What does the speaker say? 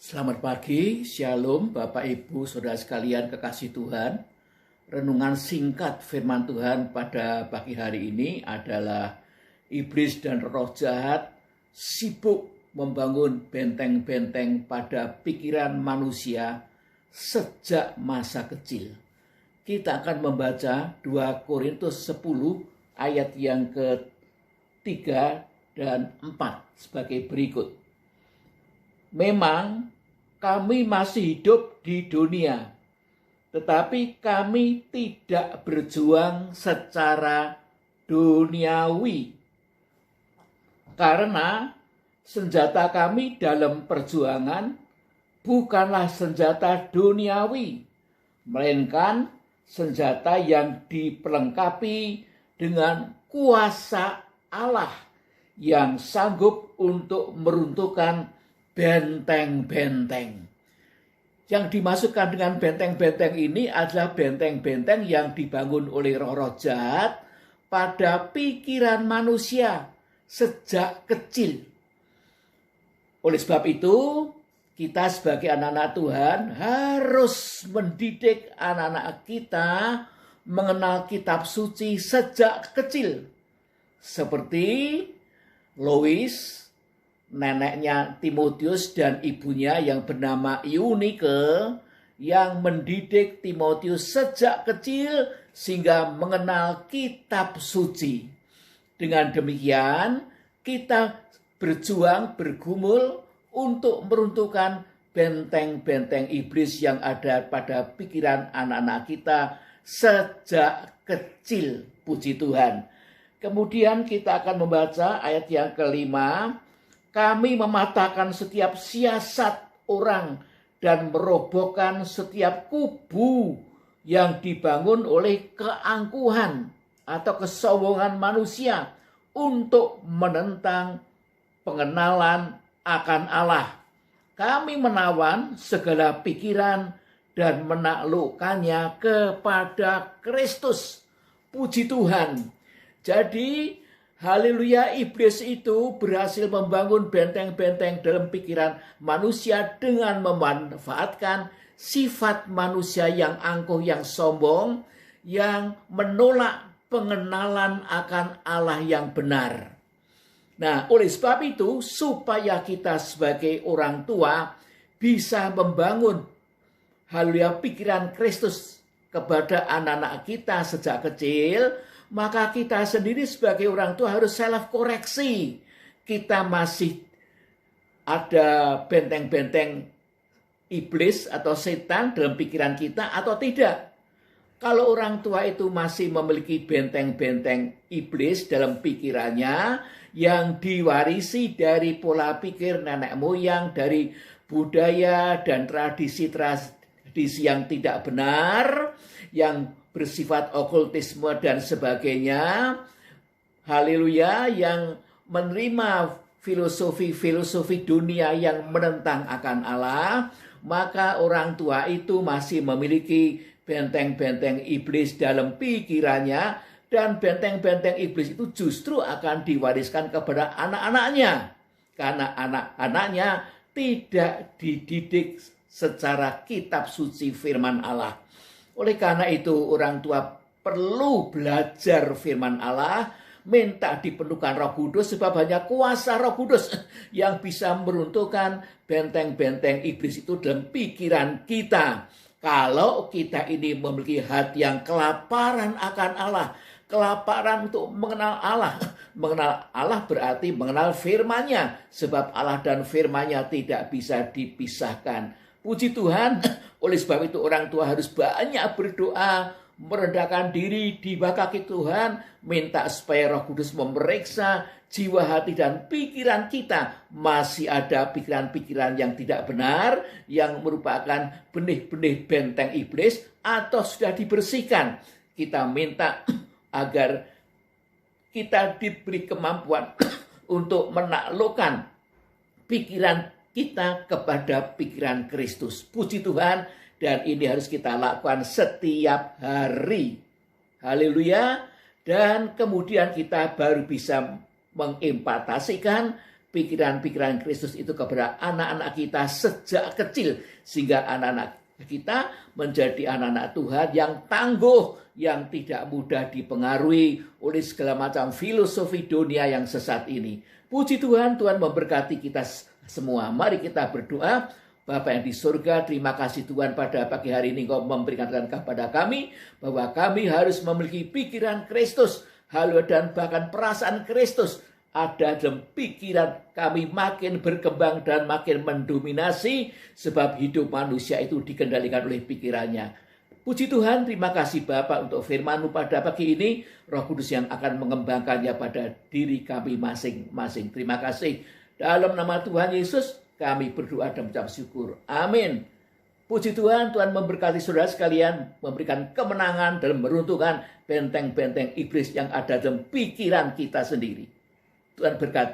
Selamat pagi, Shalom Bapak Ibu Saudara sekalian kekasih Tuhan. Renungan singkat firman Tuhan pada pagi hari ini adalah iblis dan roh jahat sibuk membangun benteng-benteng pada pikiran manusia sejak masa kecil. Kita akan membaca 2 Korintus 10 ayat yang ke-3 dan 4 sebagai berikut. Memang kami masih hidup di dunia, tetapi kami tidak berjuang secara duniawi. Karena senjata kami dalam perjuangan bukanlah senjata duniawi, melainkan senjata yang diperlengkapi dengan kuasa Allah yang sanggup untuk meruntuhkan benteng-benteng. Yang dimasukkan dengan benteng-benteng ini adalah benteng-benteng yang dibangun oleh roh-roh jahat pada pikiran manusia sejak kecil. Oleh sebab itu, kita sebagai anak-anak Tuhan harus mendidik anak-anak kita mengenal kitab suci sejak kecil. Seperti Lois, neneknya Timotius dan ibunya yang bernama Eunike yang mendidik Timotius sejak kecil sehingga mengenal kitab suci. Dengan demikian kita berjuang, bergumul untuk meruntuhkan benteng-benteng iblis yang ada pada pikiran anak-anak kita sejak kecil. Puji Tuhan. Kemudian kita akan membaca ayat yang kelima. Kami mematahkan setiap siasat orang dan merobohkan setiap kubu yang dibangun oleh keangkuhan atau kesombongan manusia untuk menentang pengenalan akan Allah. Kami menawan segala pikiran dan menaklukkannya kepada Kristus. Puji Tuhan. Jadi, haleluya, iblis itu berhasil membangun benteng-benteng dalam pikiran manusia dengan memanfaatkan sifat manusia yang angkuh, yang sombong, yang menolak pengenalan akan Allah yang benar. Nah, oleh sebab itu, supaya kita sebagai orang tua bisa membangun haleluya pikiran Kristus kepada anak-anak kita sejak kecil, maka kita sendiri sebagai orang tua harus self koreksi. Kita masih ada benteng-benteng iblis atau setan dalam pikiran kita atau tidak. Kalau orang tua itu masih memiliki benteng-benteng iblis dalam pikirannya yang diwarisi dari pola pikir nenek moyang, dari budaya dan tradisi yang tidak benar, yang bersifat okultisme dan sebagainya, haleluya, yang menerima filosofi dunia yang menentang akan Allah, maka orang tua itu masih memiliki benteng-benteng iblis dalam pikirannya, dan benteng-benteng iblis itu justru akan diwariskan kepada anak-anaknya, karena anak-anaknya tidak dididik secara kitab suci firman Allah. Oleh karena itu orang tua perlu belajar firman Allah, minta dipenuhkan Roh Kudus, sebab hanya kuasa Roh Kudus yang bisa meruntuhkan benteng-benteng iblis itu dalam pikiran kita. Kalau kita ini memiliki hati yang kelaparan akan Allah, kelaparan untuk mengenal Allah. Mengenal Allah berarti mengenal firman-Nya, sebab Allah dan firman-Nya tidak bisa dipisahkan. Puji Tuhan, oleh sebab itu orang tua harus banyak berdoa, merendahkan diri di bawah kaki Tuhan, minta supaya Roh Kudus memeriksa jiwa, hati, dan pikiran kita. Masih ada pikiran-pikiran yang tidak benar, yang merupakan benih-benih benteng iblis, atau sudah dibersihkan. Kita minta agar kita diberi kemampuan untuk menaklukkan pikiran kita kepada pikiran Kristus. Puji Tuhan, dan ini harus kita lakukan setiap hari. Haleluya. Dan kemudian kita baru bisa mengimpartasikan pikiran-pikiran Kristus itu kepada anak-anak kita sejak kecil, sehingga anak-anak kita menjadi anak-anak Tuhan yang tangguh, yang tidak mudah dipengaruhi oleh segala macam filosofi dunia yang sesat ini. Puji Tuhan, Tuhan memberkati kita semua. Mari kita berdoa. Bapa yang di surga, terima kasih Tuhan pada pagi hari ini Engkau memberikan kepada kami bahwa kami harus memiliki pikiran Kristus, haluan dan bahkan perasaan Kristus ada dalam pikiran kami, makin berkembang dan makin mendominasi, sebab hidup manusia itu dikendalikan oleh pikirannya. Puji Tuhan, terima kasih Bapak untuk firman-Mu pada pagi ini, Roh Kudus yang akan mengembangkannya pada diri kami masing-masing. Terima kasih. Dalam nama Tuhan Yesus kami berdoa dan mengucap syukur. Amin. Puji Tuhan, Tuhan memberkati saudara sekalian, memberikan kemenangan dalam meruntuhkan benteng-benteng iblis yang ada dalam pikiran kita sendiri. Tuhan berkati.